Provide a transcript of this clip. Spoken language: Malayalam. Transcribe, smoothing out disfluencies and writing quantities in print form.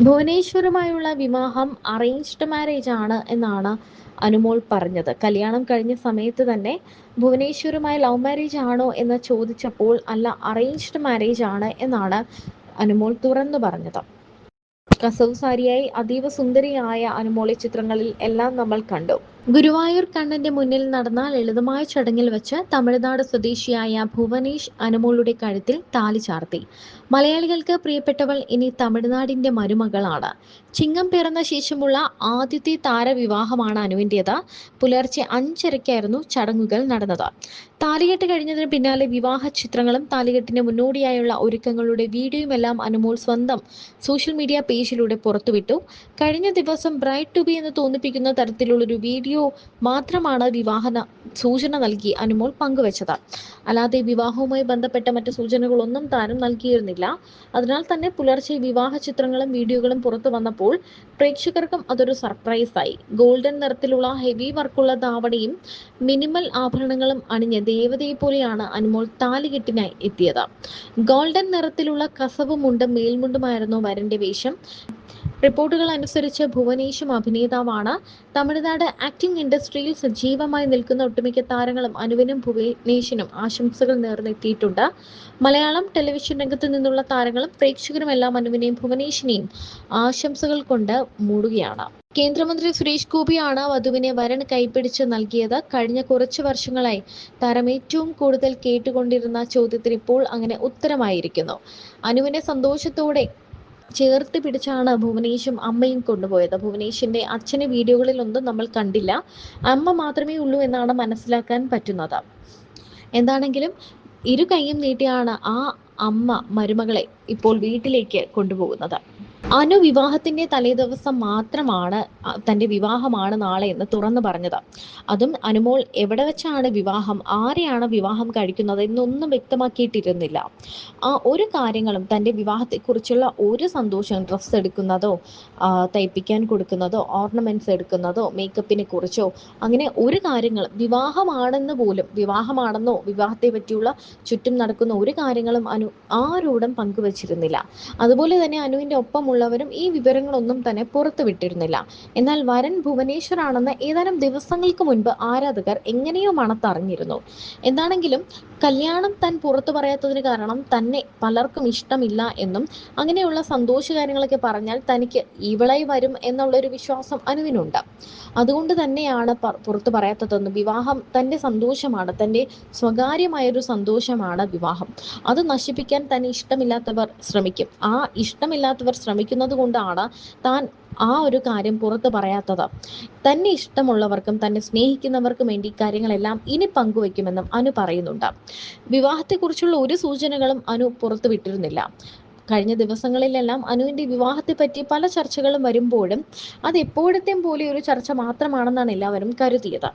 ഭുവനേശ്വറുമായുള്ള വിവാഹം അറേഞ്ച്ഡ് മാരേജ് ആണ് എന്നാണ് അനുമോൾ പറഞ്ഞത്. കല്യാണം കഴിഞ്ഞ സമയത്ത് തന്നെ ഭുവനേശ്വറുമായി ലവ് മാരേജ് ആണോ എന്ന് ചോദിച്ചപ്പോൾ അല്ല, അറേഞ്ച്ഡ് മാരേജ് ആണ് എന്നാണ് അനുമോൾ തുറന്നു പറഞ്ഞത്. കസവ് സാരിയായി അതീവ സുന്ദരിയായ അനുമോളെ ചിത്രങ്ങളിൽ എല്ലാം നമ്മൾ കണ്ടു. ഗുരുവായൂർ കണ്ണന്റെ മുന്നിൽ നടന്ന ലളിതമായ ചടങ്ങിൽ വെച്ച് തമിഴ്നാട് സ്വദേശിയായ ഭുവനേഷ് അനുമോളുടെ കഴുത്തിൽ താലി ചാർത്തി. മലയാളികൾക്ക് പ്രിയപ്പെട്ടവൾ ഇനി തമിഴ്നാടിന്റെ മരുമകളാണ്. ചിങ്ങം പിറന്ന ശേഷമുള്ള ആദ്യത്തെ താരവിവാഹമാണ് അനുവിൻ്റേത്. പുലർച്ചെ 5:30-ക്കായിരുന്നു ചടങ്ങുകൾ നടന്നത്. താലികെട്ട് കഴിഞ്ഞതിന് പിന്നാലെ വിവാഹ ചിത്രങ്ങളും താലികെട്ടിന് മുന്നോടിയായുള്ള ഒരുക്കങ്ങളുടെ വീഡിയോയുമെല്ലാം അനുമോൾ സ്വന്തം സോഷ്യൽ മീഡിയ പേജിലൂടെ പുറത്തുവിട്ടു. കഴിഞ്ഞ ദിവസം ബ്രൈഡ് ടു ബി എന്ന് തോന്നിപ്പിക്കുന്ന തരത്തിലുള്ളൊരു വീഡിയോ മാത്രമാണ് വിവാഹ സൂചന നൽകി അനുമോൾ പങ്കുവച്ചത്. അല്ലാതെ വിവാഹവുമായി ബന്ധപ്പെട്ട മറ്റ് സൂചനകളൊന്നും താരം നൽകിയിരുന്നില്ല. അതിനാൽ തന്നെ പുലർച്ചെ വിവാഹ ചിത്രങ്ങളും വീഡിയോകളും പുറത്തു വന്നപ്പോൾ പ്രേക്ഷകർക്കും അതൊരു സർപ്രൈസായി. ഗോൾഡൻ നിറത്തിലുള്ള ഹെവി വർക്കുള്ള ധാവണിയും മിനിമൽ ആഭരണങ്ങളും അണിഞ്ഞ് ദേവതയെ പോലെയാണ് അനുമോൾ താലികെട്ടിനായി എത്തിയത്. ഗോൾഡൻ നിറത്തിലുള്ള കസവ് മുണ്ടും മേൽമുണ്ടുമായിരുന്നു വരന്റെ വേഷം. റിപ്പോർട്ടുകൾ അനുസരിച്ച് ഭുവനേഷും അഭിനേതാവാണ്. തമിഴ്നാട് ആക്ടിംഗ് ഇൻഡസ്ട്രിയിൽ സജീവമായി നിൽക്കുന്ന ഒട്ടുമിക്ക താരങ്ങളും അനുവിനും ഭുവനേഷിനും ആശംസകൾ നേർന്നെത്തിയിട്ടുണ്ട്. മലയാളം ടെലിവിഷൻ രംഗത്ത് നിന്നുള്ള താരങ്ങളും പ്രേക്ഷകരുമെല്ലാം അനുവിനെയും ഭുവനേഷിനെയും ആശംസകൾ കൊണ്ട് മൂടുകയാണ്. കേന്ദ്രമന്ത്രി സുരേഷ് ഗോപിയാണ് വധുവിനെ വരൻ കൈപ്പിടിച്ച് നൽകിയത്. കഴിഞ്ഞ കുറച്ച് വർഷങ്ങളായി താരം ഏറ്റവും കൂടുതൽ കേട്ടുകൊണ്ടിരുന്ന ചോദ്യത്തിന് ഇപ്പോൾ അങ്ങനെ ഉത്തരമായിരിക്കുന്നു. അനുവിനെ സന്തോഷത്തോടെ ചേർത്ത് പിടിച്ചാണ് ഭുവനേഷും അമ്മയും കൊണ്ടുപോയത്. ഭുവനേഷിന്റെ അച്ഛനെ വീഡിയോകളിലൊന്നും നമ്മൾ കണ്ടില്ല. അമ്മ മാത്രമേ ഉള്ളൂ എന്നാണ് മനസ്സിലാക്കാൻ പറ്റുന്നത്. എന്താണെങ്കിലും ഇരു കൈയും നീട്ടിയാണ് ആ അമ്മ മരുമകളെ ഇപ്പോൾ വീട്ടിലേക്ക് കൊണ്ടുപോകുന്നത്. അനു വിവാഹത്തിന്റെ തലേദിവസം മാത്രമാണ് തന്റെ വിവാഹമാണ് നാളെ എന്ന് തുറന്നു പറഞ്ഞത്. അതും അനുമോൾ എവിടെ വെച്ചാണ് വിവാഹം, ആരെയാണ് വിവാഹം കഴിക്കുന്നത് എന്നൊന്നും വ്യക്തമാക്കിയിട്ടിരുന്നില്ല. ആ ഒരു കാര്യങ്ങളും തന്റെ വിവാഹത്തെക്കുറിച്ചുള്ള ഒരു സന്തോഷം, ഡ്രസ്സ് എടുക്കുന്നതോ തയ്പ്പിക്കാൻ കൊടുക്കുന്നതോ ഓർണമെന്റ്സ് എടുക്കുന്നതോ മേക്കപ്പിനെ കുറിച്ചോ അങ്ങനെ ഒരു കാര്യങ്ങളും, വിവാഹമാണെന്നോ വിവാഹത്തെ പറ്റിയുള്ള ചുറ്റും നടക്കുന്ന ഒരു കാര്യങ്ങളും അനു ആരോടും പങ്കുവച്ചിരുന്നില്ല. അതുപോലെ തന്നെ അനുവിന്റെ ഒപ്പമുള്ളവരും ഈ വിവരങ്ങളൊന്നും തന്നെ പുറത്തുവിട്ടിരുന്നില്ല. എന്നാൽ വരൻ ഭുവനേശ്വർ ആണെന്ന് ഏതാനും ദിവസങ്ങൾക്ക് മുൻപ് ആരാധകർ എങ്ങനെയോ മണത്തറിഞ്ഞിരുന്നു. എന്താണെങ്കിലും കല്യാണം താൻ പുറത്തു പറയാത്തതിന് കാരണം തന്നെ പലർക്കും ഇഷ്ടമില്ല എന്നും അങ്ങനെയുള്ള സന്തോഷകാര്യങ്ങളൊക്കെ പറഞ്ഞാൽ തനിക്ക് ഇവളായി വരും എന്നുള്ളൊരു വിശ്വാസം അനുവിനുണ്ട്. അതുകൊണ്ട് തന്നെയാണ് പുറത്തു പറയാത്തതെന്നും, വിവാഹം തൻ്റെ സന്തോഷമാണ്, തൻ്റെ സ്വകാര്യമായൊരു സന്തോഷമാണ് വിവാഹം. അത് നശിപ്പിക്കാൻ തന്നെ ഇഷ്ടമില്ലാത്തവർ ശ്രമിക്കും. ആ ഇഷ്ടമില്ലാത്തവർ ശ്രമിക്കുന്നത് കൊണ്ടാണ് താൻ ആ ഒരു കാര്യം പുറത്ത് പറയാത്തത്. തന്നെ ഇഷ്ടമുള്ളവർക്കും തന്നെ സ്നേഹിക്കുന്നവർക്കും വേണ്ടി കാര്യങ്ങളെല്ലാം ഇനി പങ്കുവയ്ക്കുമെന്നും അനു പറയുന്നുണ്ട്. വിവാഹത്തെക്കുറിച്ചുള്ള ഒരു സൂചനകളും അനു പുറത്തുവിട്ടിരുന്നില്ല. കഴിഞ്ഞ ദിവസങ്ങളിലെല്ലാം അനുവിന്റെ വിവാഹത്തെ പറ്റി പല ചർച്ചകളും വരുമ്പോഴും അത് എപ്പോഴത്തെയും പോലെ ഒരു ചർച്ച മാത്രമാണെന്നാണ് എല്ലാവരും കരുതിയത്.